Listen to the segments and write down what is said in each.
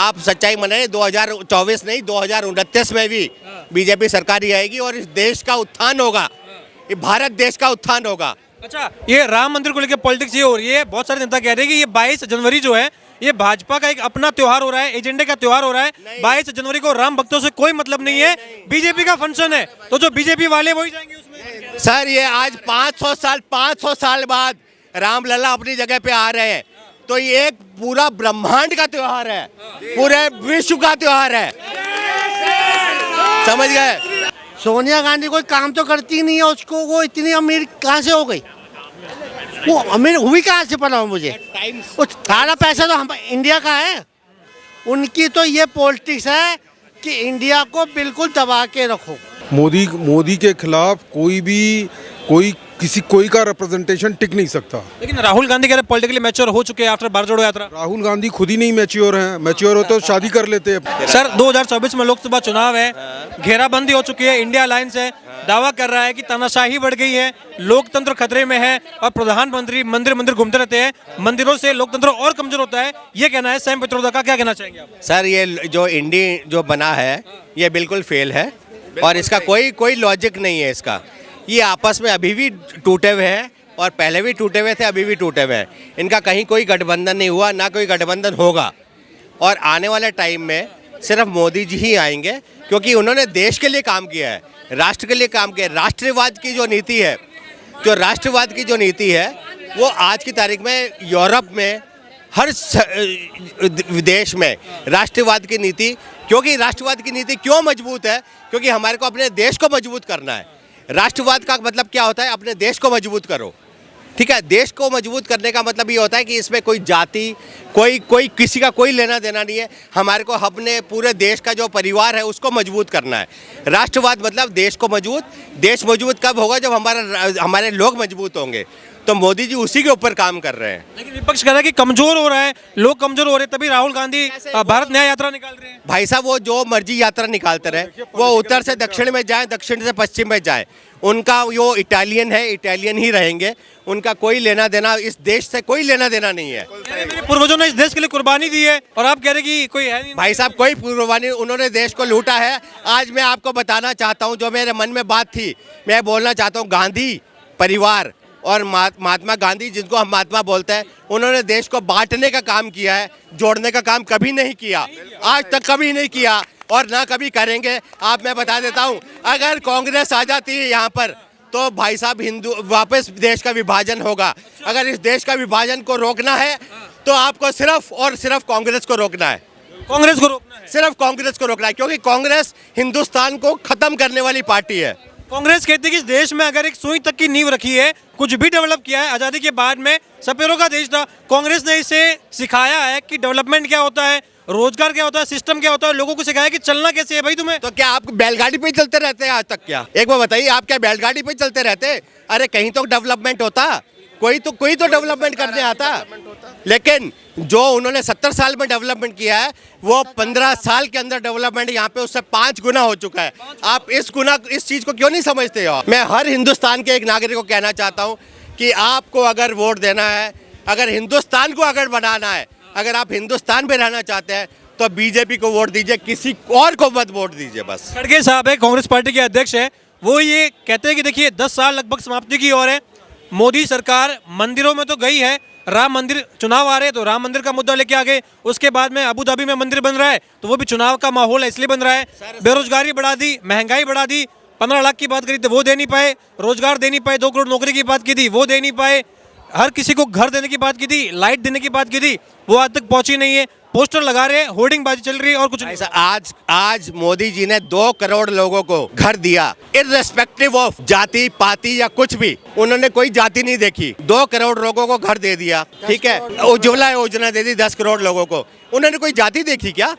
आप सच्चाई मनाए, 2024 नहीं 2029 में भी बीजेपी सरकार ही आएगी और इस देश का उत्थान होगा, ये भारत देश का उत्थान होगा। अच्छा, ये राम मंदिर को लेकर पॉलिटिक्स ये हो रही है, बहुत सारे नेता कह रहे हैं कि ये 22 जनवरी जो है ये भाजपा का एक अपना त्योहार हो रहा है, एजेंडे का त्योहार हो रहा है। 22 जनवरी को राम भक्तों से कोई मतलब नहीं है, बीजेपी का फंक्शन है, तो जो बीजेपी वाले वही जाएंगे उसमें। सर ये आज 500 साल बाद रामलला अपनी जगह पे आ रहे हैं, तो ये एक पूरा ब्रह्मांड का त्योहार है, पूरे विश्व का त्योहार है, समझ गए। सोनिया गांधी कोई काम तो करती नहीं है, उसको वो इतनी अमीर कहाँ से हो गई? वो अमीर हुई कहाँ से, पता हो मुझे? वो सारा पैसा तो हम इंडिया का है। उनकी तो ये पॉलिटिक्स है कि इंडिया को बिल्कुल दबा के रखो। मोदी के खिलाफ कोई का रिप्रेजेंटेशन टिक नहीं सकता। लेकिन राहुल गांधी कह रहे पॉलिटिकली मैच्योर हो चुके हैं आफ्टर भारत जोड़ो यात्रा। राहुल गांधी खुद ही नहीं मैच्योर हैं, मैच्योर होते तो शादी कर लेते हैं। सर 2024 में लोकसभा चुनाव है, घेराबंदी हो चुकी है, इंडिया अलायंस है, दावा कर रहा है कि तानाशाही बढ़ गई है, लोकतंत्र खतरे में है और प्रधानमंत्री मंदिर मंदिर घूमते रहते हैं, मंदिरों से लोकतंत्र और कमजोर होता है, ये कहना है सैम पित्रोदा का। क्या कहना चाहेंगे आप? सर ये जो इंडी जो बना है ये बिल्कुल फेल है और इसका कोई लॉजिक नहीं है इसका। ये आपस में अभी भी टूटे हुए हैं और पहले भी टूटे हुए थे, अभी भी टूटे हुए हैं। इनका कहीं कोई गठबंधन नहीं हुआ, ना कोई गठबंधन होगा और आने वाले टाइम में सिर्फ मोदी जी ही आएंगे, क्योंकि उन्होंने देश के लिए काम किया है, राष्ट्र के लिए काम किया है। राष्ट्रवाद की जो नीति है, वो आज की तारीख में यूरोप में हर देश में राष्ट्रवाद की नीति, क्योंकि राष्ट्रवाद की नीति क्यों मजबूत है? क्योंकि हमारे को अपने देश को मजबूत करना है। राष्ट्रवाद का मतलब क्या होता है? अपने देश को मजबूत करो, ठीक है। देश को मजबूत करने का मतलब ये होता है कि इसमें कोई जाति, कोई किसी का कोई लेना देना नहीं है। हमारे को अपने पूरे देश का जो परिवार है उसको मजबूत करना है। राष्ट्रवाद मतलब देश को मजबूत। देश मजबूत कब होगा? जब हमारे लोग मजबूत होंगे। तो मोदी जी उसी के ऊपर काम कर रहे हैं। लेकिन विपक्ष कह रहा है कि कमजोर हो रहा है, लोग कमजोर हो रहे हैं, तभी राहुल गांधी भारत न्याय यात्रा निकाल रहे हैं। भाई साहब वो जो मर्जी यात्रा निकालते रहे, वो उत्तर से दक्षिण में जाए, दक्षिण से पश्चिम में जाए, उनका वो इटालियन है, इटालियन ही रहेंगे। उनका कोई लेना देना इस देश से कोई लेना देना नहीं है। मेरे पूर्वजों ने इस देश के लिए कुर्बानी दी है और आप कह रहे कि कोई है नहीं। भाई साहब कोई कुर्बानी, उन्होंने देश को लूटा है। आज मैं आपको बताना चाहता हूँ, जो मेरे मन में बात थी, मैं बोलना चाहता हूँ। गांधी परिवार और महात्मा गांधी, जिनको हम महात्मा बोलते हैं, उन्होंने देश को बांटने का काम किया है, जोड़ने का काम कभी नहीं किया, आज तक कभी नहीं किया और ना कभी करेंगे। मैं बता देता हूं, अगर कांग्रेस आ जाती है यहाँ पर तो भाई साहब वापस देश का विभाजन होगा। अगर इस देश का विभाजन को रोकना है तो आपको सिर्फ और सिर्फ कांग्रेस को रोकना है। कांग्रेस को रोकना है, सिर्फ कांग्रेस को रोकना है, क्योंकि कांग्रेस हिंदुस्तान को खत्म करने वाली पार्टी है। कांग्रेस कहती है कि इस देश में अगर एक सुई तक की नींव रखी है, कुछ भी डेवलप किया है, आज़ादी के बाद में सपेरों का देश था, कांग्रेस ने इसे सिखाया है कि डेवलपमेंट क्या होता है, रोजगार क्या होता है, सिस्टम क्या होता है, लोगों को सिखाया कि चलना कैसे है भाई तुम्हें। तो क्या आप बैलगाड़ी पे चलते रहते हैं आज तक? क्या एक बार बताइए, आप क्या बैलगाड़ी पे चलते रहते? अरे कहीं तो डेवलपमेंट होता, कोई तो डेवलपमेंट करने आता। लेकिन जो उन्होंने 70 साल में डेवलपमेंट किया है, वो 15 साल के अंदर डेवलपमेंट यहाँ पे उससे 5 गुना हो चुका है। आप इस चीज को क्यों नहीं समझते हो? मैं हर हिंदुस्तान के एक नागरिक को कहना चाहता हूँ कि आपको अगर वोट देना है, अगर हिंदुस्तान को अगर बनाना है, अगर आप हिंदुस्तान में रहना चाहते हैं, तो बीजेपी को वोट दीजिए, किसी और को मत वोट दीजिए बस। खड़गे साहब है, कांग्रेस पार्टी के अध्यक्ष है, वो ये कहते हैं कि देखिए 10 साल लगभग समाप्ति की ओर है, मोदी सरकार मंदिरों में तो गई है, राम मंदिर चुनाव आ रहे हैं तो राम मंदिर का मुद्दा लेके आ गए, उसके बाद में अबू धाबी में मंदिर बन रहा है तो वो भी चुनाव का माहौल है इसलिए बन रहा है, बेरोजगारी बढ़ा दी, महंगाई बढ़ा दी, 15 लाख की बात करी तो वो दे नहीं पाए, रोजगार दे नहीं पाए, 2 करोड़ नौकरी की बात की थी वो दे नहीं पाए, हर किसी को घर देने की बात की थी, लाइट देने की बात की थी, वो आज तक पहुंची नहीं है, पोस्टर लगा रहे हैं, होर्डिंग बाजी चल रही है और कुछ नहीं। ऐसा आज मोदी जी ने 2 करोड़ लोगों को घर दिया, इररिस्पेक्टिव ऑफ जाति पाति या कुछ भी, उन्होंने कोई जाति नहीं देखी, 2 करोड़ लोगों को घर दे दिया, ठीक है। उज्ज्वला योजना दे दी 10 करोड़ लोगों को, उन्होंने कोई जाति देखी क्या?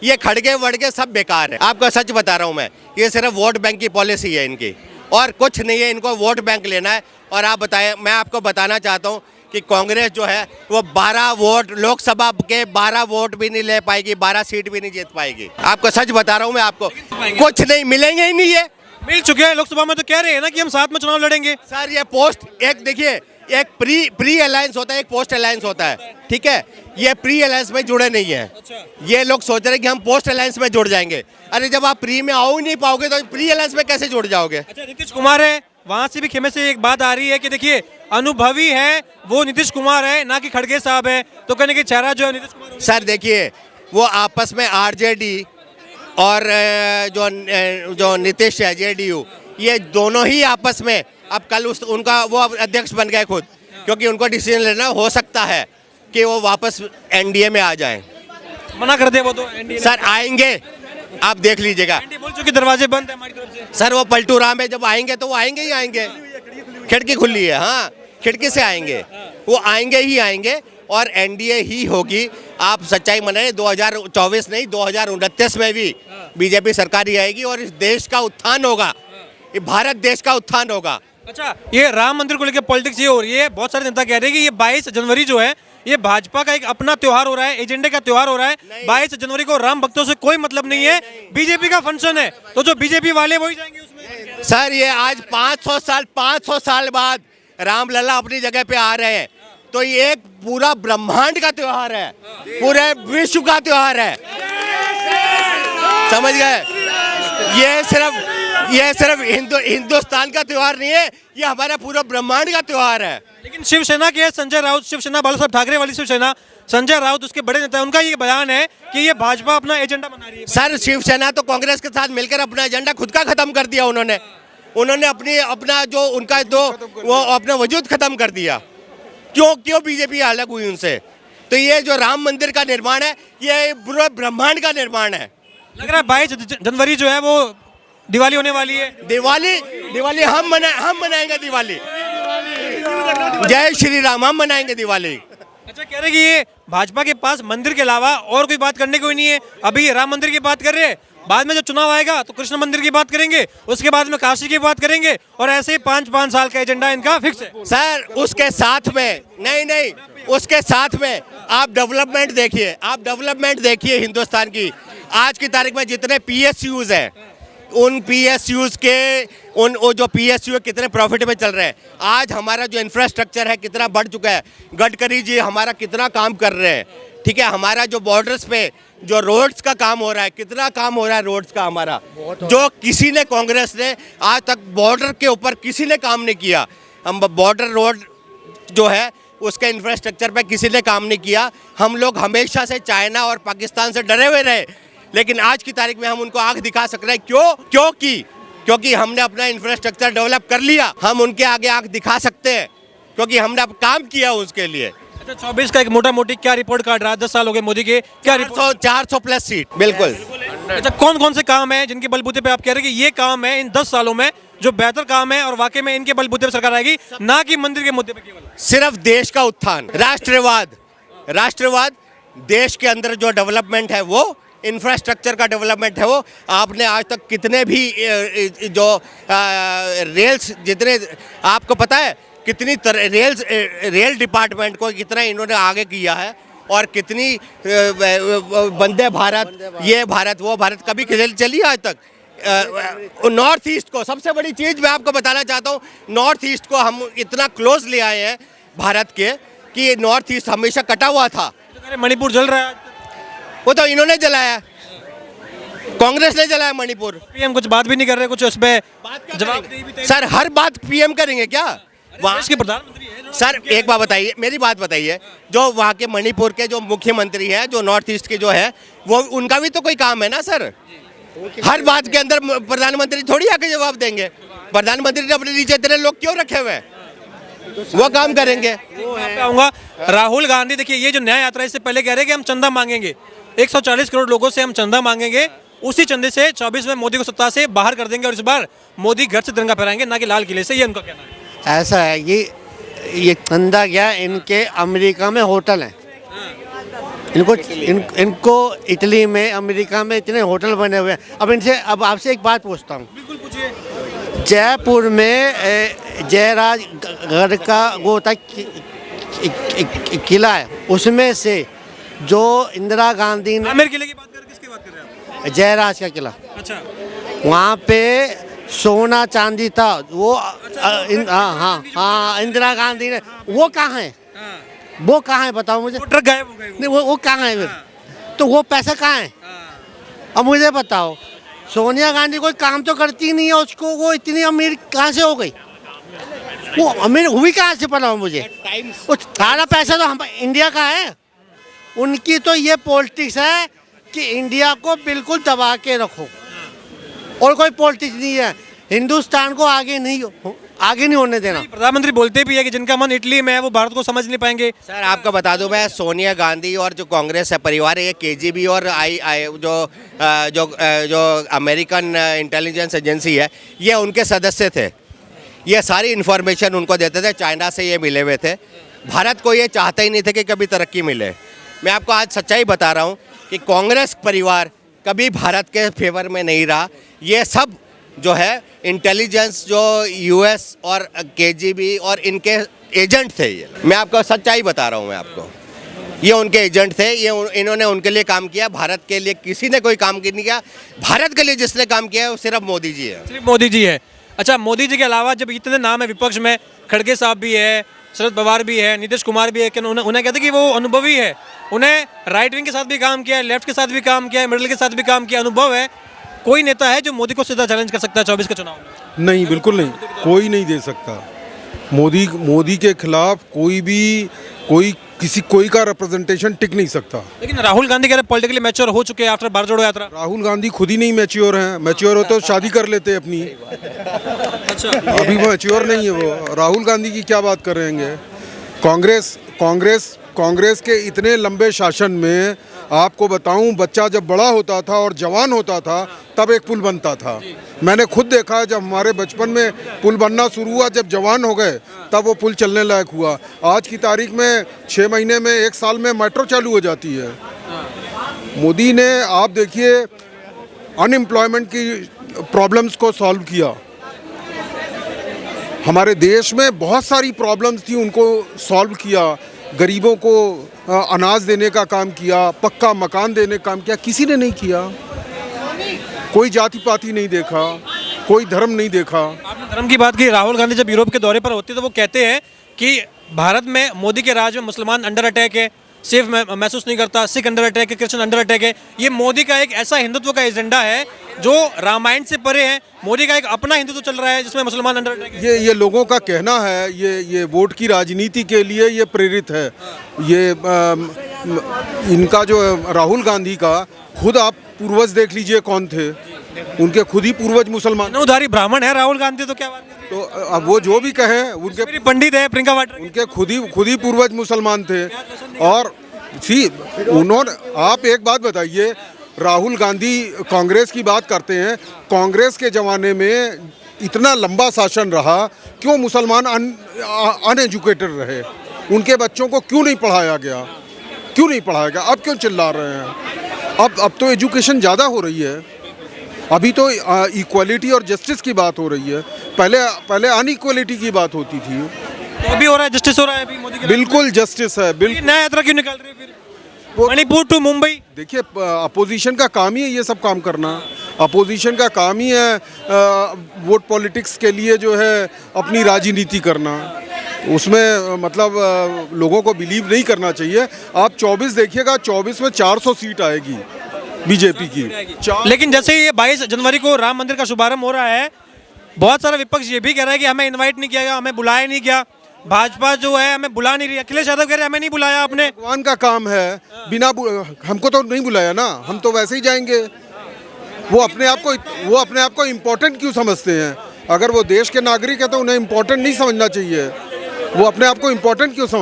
ये खड़गे वड़गे सब बेकार है, आपका सच बता रहा हूँ मैं। ये सिर्फ वोट बैंक की पॉलिसी है इनकी और कुछ नहीं है, इनको वोट बैंक लेना है। और आप बताएं, मैं आपको बताना चाहता हूँ कि कांग्रेस जो है वो 12 वोट लोकसभा के 12 वोट भी नहीं ले पाएगी, 12 सीट भी नहीं जीत पाएगी। आपको सच बता रहा हूँ मैं, आपको कुछ नहीं मिलेंगे ही नहीं। है मिल चुके हैं लोकसभा में तो कह रहे हैं ना कि हम साथ में चुनाव लड़ेंगे। सर ये पोस्ट एक देखिए, एक प्री अलायंस होता है, एक पोस्ट अलायंस होता है, ठीक है। ये प्री अलायंस में जुड़े नहीं है। ये लोग सोच रहे हैं कि हम पोस्ट अलायंस में जुड़ जाएंगे। अरे जब आप प्री में आओ ही नहीं पाओगे तो प्री अलायंस में कैसे जुड़ जाओगे? अच्छा, नीतीश कुमार है, वहां से भी खेमे से एक बात आ रही है कि देखिए अनुभवी है वो नीतीश कुमार है, ना कि खड़गे साहब है, तो कहने की चेहरा जो है नीतीश कुमार। सर देखिए, वो आपस में आरजेडी और जो नीतीश है जेडीयू, ये दोनों ही आपस में अब कल उनका वो अध्यक्ष बन गए खुद, क्योंकि उनको डिसीजन लेना हो सकता है कि वो वापस एनडीए में आ जाएं। मना कर दे वो तो एनडीए। सर आएंगे, आप देख लीजिएगा। एनडीए बोल चुके दरवाजे बंद है हमारी तरफ से। सर वो पलटू राम है, जब आएंगे तो वो आएंगे ही आएंगे। खिड़की खुली है, हाँ खिड़की से आएंगे, वो आएंगे ही आएंगे और एनडीए ही होगी। आप सच्चाई मनाए, 2024 नहीं 2029 में भी बीजेपी सरकार ही आएगी और इस देश का उत्थान होगा, ये भारत देश का उत्थान होगा। अच्छा, ये राम मंदिर को लेकर पॉलिटिक्स ये हो रही है, बहुत सारे नेता कह रहे हैं कि ये 22 जनवरी जो है ये भाजपा का एक अपना त्योहार हो रहा है, एजेंडे का त्योहार हो रहा है। 22 जनवरी को राम भक्तों से कोई मतलब नहीं है, बीजेपी का फंक्शन है, तो जो बीजेपी वाले वही जाएंगे उसमें। सर ये आज 500 साल बाद रामलला अपनी जगह पे आ रहे हैं, तो ये एक पूरा ब्रह्मांड का त्योहार है, पूरे विश्व का त्योहार है, समझ गए? ये सिर्फ हिंदुस्तान का त्योहार नहीं है, ये हमारा पूरा ब्रह्मांड का त्योहार है। लेकिन शिवसेना के संजय राउत, शिवसेना बाला साहब ठाकरे वाली शिवसेना, संजय राउत उसके बड़े नेता, उनका ये बयान है कि ये भाजपा अपना एजेंडा बना रही है। सर शिवसेना तो कांग्रेस के साथ मिलकर अपना एजेंडा खुद का खत्म कर दिया उन्होंने अपना जो उनका जो वो अपना वजूद खत्म कर दिया। क्यों बीजेपी अलग हुई उनसे? तो ये जो राम मंदिर का निर्माण है, ये पूरा ब्रह्मांड का निर्माण है। लग रहा है 22 जनवरी जो है वो दिवाली होने वाली है। दिवाली हम मनाएंगे दिवाली। जय श्री राम, हम मनाएंगे दिवाली। अच्छा, कह रहे कि ये भाजपा के पास मंदिर के अलावा और कोई बात करने को ही नहीं है। अभी राम मंदिर की बात कर रहे हैं, बाद में जब चुनाव आएगा तो कृष्ण मंदिर की बात करेंगे, उसके बाद में काशी की बात करेंगे, और ऐसे ही 5-5 साल का एजेंडा इनका फिक्स है। सर उसके साथ में नहीं, उसके साथ में आप डेवलपमेंट देखिए हिंदुस्तान की। आज की तारीख में जितने PSUs हैं, उन PSUs के वो जो PSU कितने प्रॉफिट में चल रहे हैं। आज हमारा जो इंफ्रास्ट्रक्चर है कितना बढ़ चुका है, गडकरी जी हमारा कितना काम कर रहे हैं, ठीक है। हमारा जो बॉर्डर्स पे जो रोड्स का काम हो रहा है, कितना काम हो रहा है रोड्स का हमारा, जो किसी ने कांग्रेस ने आज तक बॉर्डर के ऊपर किसी ने काम नहीं किया। हम बॉर्डर रोड जो है उसके इंफ्रास्ट्रक्चर पे किसी ने काम नहीं किया। हम लोग हमेशा से चाइना और पाकिस्तान से डरे हुए रहे, लेकिन आज की तारीख में हम उनको आंख दिखा सक रहे हैं। क्योंकि हमने अपना इंफ्रास्ट्रक्चर डेवलप कर लिया। हम उनके आगे आंख दिखा सकते हैं क्योंकि हमने अब काम किया उसके लिए। अच्छा, 24 का एक मोटा मोटी क्या रिपोर्ट कार्ड रहा? 10 साल हो गए मोदी के, क्या रिपोर्ट? 400 प्लस सीट, बिल्कुल। अच्छा, कौन कौन से काम है जिनके बलबूते पे आप कह रहे हैं कि ये काम है इन 10 सालों में जो बेहतर काम है और वाकई में इनके बलबूते पे सरकार आएगी, ना कि मंदिर के मुद्दे पे केवल? सिर्फ देश का उत्थान, राष्ट्रवाद, देश के अंदर जो डेवलपमेंट है वो, इंफ्रास्ट्रक्चर का डेवलपमेंट है वो। आपने आज तक कितने भी जो रेल्स, जितने आपको पता है कितनी रेल डिपार्टमेंट को कितना इन्होंने आगे किया है, और कितनी वंदे भारत, ये भारत वो भारत, कभी चली आज तक। नॉर्थ ईस्ट को, सबसे बड़ी चीज़ मैं आपको बताना चाहता हूँ, नॉर्थ ईस्ट को हम इतना क्लोज ले आए हैं भारत के कि नॉर्थ ईस्ट हमेशा कटा हुआ था। मणिपुर जल रहा है, वो तो इन्होंने जलाया, कांग्रेस ने जलाया मणिपुर। पीएम कुछ बात भी नहीं कर रहे, कुछ उस पे जवाब नहीं। सर हर बात पीएम करेंगे क्या? वहाँ के प्रधानमंत्री है। सर एक बात बताइए, मेरी बात बताइए, जो वहाँ के मणिपुर के जो मुख्यमंत्री है, जो नॉर्थ ईस्ट के जो है, वो उनका भी तो कोई काम है ना सर। हर बात के अंदर प्रधानमंत्री थोड़ी आके जवाब देंगे। प्रधानमंत्री ने अपने नीचे इतने लोग क्यों रखे हुए हैं? वो काम करेंगे। आऊंगा राहुल गांधी, देखिए ये जो न्याय यात्रा, इससे पहले कह रहे हैं कि हम चंदा मांगेंगे, 140 करोड़ लोगों से हम चंदा मांगेंगे, उसी चंदे से 24 में मोदी को सत्ता से बाहर कर देंगे और इस बार मोदी घर से तिरंगा फहराएंगे, ना कि लाल किले से। ये उनका कहना है। ऐसा है, ये चंदा क्या, इनके अमेरिका में होटल हैं, इनको इटली में, अमेरिका में इतने होटल बने हुए हैं। अब आपसे एक बात पूछता हूँ। बिल्कुल पूछिए। जयपुर में जयराजगढ़ का वो होता किला है, उसमें से जो इंदिरा गांधी ने, आमेर किले की बात कर, किसकी बात कर रहे हैं आप? जयराज का किला, अच्छा, वहाँ पे सोना चांदी था वो। हाँ, इंदिरा गांधी ने, वो कहाँ है? वो कहाँ है बताओ मुझे। वो ट्रक गायब हो गए नहीं वो कहाँ है फिर, तो वो पैसा कहाँ है। अब मुझे बताओ, सोनिया गांधी कोई काम तो करती नहीं है, उसको वो इतनी अमीर कहाँ से हो गई, वो अमीर हुई कहाँ से पता हो मुझे। वो सारा पैसा तो हम इंडिया का है, उनकी तो ये पॉलिटिक्स है कि इंडिया को बिल्कुल दबा के रखो, और कोई पॉलिटिक्स नहीं है। हिंदुस्तान को आगे नहीं होने देना। प्रधानमंत्री बोलते भी है कि जिनका मन इटली में है वो भारत को समझ नहीं पाएंगे। सर आपको बता दूं मैं, सोनिया गांधी और जो कांग्रेस है परिवार है, ये केजीबी और जो अमेरिकन इंटेलिजेंस एजेंसी है, ये उनके सदस्य थे। ये सारी इन्फॉर्मेशन उनको देते थे, चाइना से ये मिले हुए थे। भारत को ये चाहता ही नहीं थे कि कभी तरक्की मिले। मैं आपको आज सच्चाई बता रहा हूँ कि कांग्रेस परिवार कभी भारत के फेवर में नहीं रहा। ये सब जो है इंटेलिजेंस, जो यूएस और केजीबी और इनके एजेंट थे। ये मैं आपको सच्चाई बता रहा हूँ, मैं आपको, ये उनके एजेंट थे। ये इन्होंने उनके लिए काम किया, भारत के लिए किसी ने कोई काम नहीं किया। भारत के लिए जिसने काम किया है वो सिर्फ मोदी जी है। सिर्फ मोदी जी है। अच्छा, मोदी जी के अलावा जब इतने नाम है विपक्ष में, खड़गे साहब भी है, शरद पवार भी है, नीतीश कुमार भी है, कि उन्हें कहते हैं कि वो अनुभवी है, उन्हें राइट विंग के साथ भी काम किया है, लेफ्ट के साथ भी काम किया है, मिडिल के साथ भी काम किया, अनुभव है। कोई नेता है जो मोदी को सीधा चैलेंज कर सकता है 24 के चुनाव में? नहीं, बिल्कुल नहीं, कोई नहीं दे सकता। मोदी के खिलाफ कोई का रिप्रेजेंटेशन टिक नहीं सकता। लेकिन राहुल गांधी कह रहे पॉलिटिकली मैच्योर हो चुके हैं आफ्टर भारत जोड़ो यात्रा। राहुल गांधी खुद ही नहीं मैच्योर हैं। मैच्योर हो तो शादी कर लेते अपनी। अच्छा, अभी मैच्योर नहीं है वो। राहुल गांधी की क्या बात कर रहे हैं। कांग्रेस के इतने लंबे शासन में आपको बताऊं, बच्चा जब बड़ा होता था और जवान होता था तब एक पुल बनता था। मैंने खुद देखा, जब हमारे बचपन में पुल बनना शुरू हुआ, जब जवान हो गए तब वो पुल चलने लायक हुआ। आज की तारीख में 6 महीने में, 1 साल में मेट्रो चालू हो जाती है। मोदी ने, आप देखिए, अनएम्प्लॉयमेंट की प्रॉब्लम्स को सॉल्व किया। हमारे देश में बहुत सारी प्रॉब्लम्स थी, उनको सॉल्व किया। गरीबों को अनाज देने का काम किया, पक्का मकान देने का काम किया। किसी ने नहीं किया। कोई जाति पाति नहीं देखा, कोई धर्म नहीं देखा। आपने धर्म की बात की। राहुल गांधी जब यूरोप के दौरे पर होते हैं तो वो कहते हैं कि भारत में मोदी के राज में मुसलमान अंडर अटैक है, सेफ महसूस नहीं करता, सिख अंडर अटैक है, क्रिश्चियन अंडर अटैक है। ये मोदी का एक ऐसा हिंदुत्व का एजेंडा है जो रामायण से परे है। मोदी का एक अपना हिंदुत्व चल रहा है जिसमें मुसलमान अंडर अटैक है। ये लोगों का कहना है। ये वोट की राजनीति के लिए ये प्रेरित है। ये इनका जो राहुल गांधी का, खुद आप पूर्वज देख लीजिए कौन थे। उनके खुद ही पूर्वज मुसलमान, उधारी ब्राह्मण है राहुल गांधी, तो क्या बात है। तो अब वो जो भी कहें, उनके पंडित है प्रियंका वाड्रा, उनके खुद ही पूर्वज मुसलमान थे। और उन्होंने, आप एक बात बताइए, राहुल गांधी कांग्रेस की बात करते हैं। कांग्रेस के ज़माने में इतना लंबा शासन रहा, क्यों मुसलमान अनएजुकेटेड रहे? उनके बच्चों को क्यों नहीं पढ़ाया गया? क्यों नहीं पढ़ाया गया? अब क्यों चिल्ला रहे हैं? अब तो एजुकेशन ज़्यादा हो रही है। अभी तो इक्वालिटी और जस्टिस की बात हो रही है। पहले अनइक्वालिटी की बात होती थी। तो अभी हो रहा है, जस्टिस हो रहा है अभी मोदी के। बिल्कुल जस्टिस है। बिल्कुल। नया यात्रा क्यों निकाल रहे हैं फिर? मणिपुर टू मुंबई। देखिए, अपोजिशन का काम ही है ये सब काम करना। अपोजिशन का काम ही है वोट पॉलिटिक्स के लिए जो है अपनी राजनीति करना। उसमें मतलब लोगों को बिलीव नहीं करना चाहिए। आप 24 देखिएगा, 24 में 400 सीट आएगी बीजेपी की। लेकिन जैसे ये 22 जनवरी को राम मंदिर का शुभारंभ हो रहा है, बहुत सारा विपक्ष ये भी कह रहा है कि हमें इनवाइट नहीं किया गया, हमें बुलाया नहीं गया। भाजपा जो है हमें बुला नहीं रही। अखिलेश यादव कह रहे हैं हमें नहीं बुलाया आपने। भगवान का काम है, हमको तो नहीं बुलाया ना, हम तो वैसे ही जाएंगे। वो अपने आप को इम्पोर्टेंट क्यों समझते हैं? अगर वो देश के नागरिक है तो उन्हें इम्पोर्टेंट नहीं समझना चाहिए। वो अपने आप को इम्पोर्टेंट क्यों समझते हैं?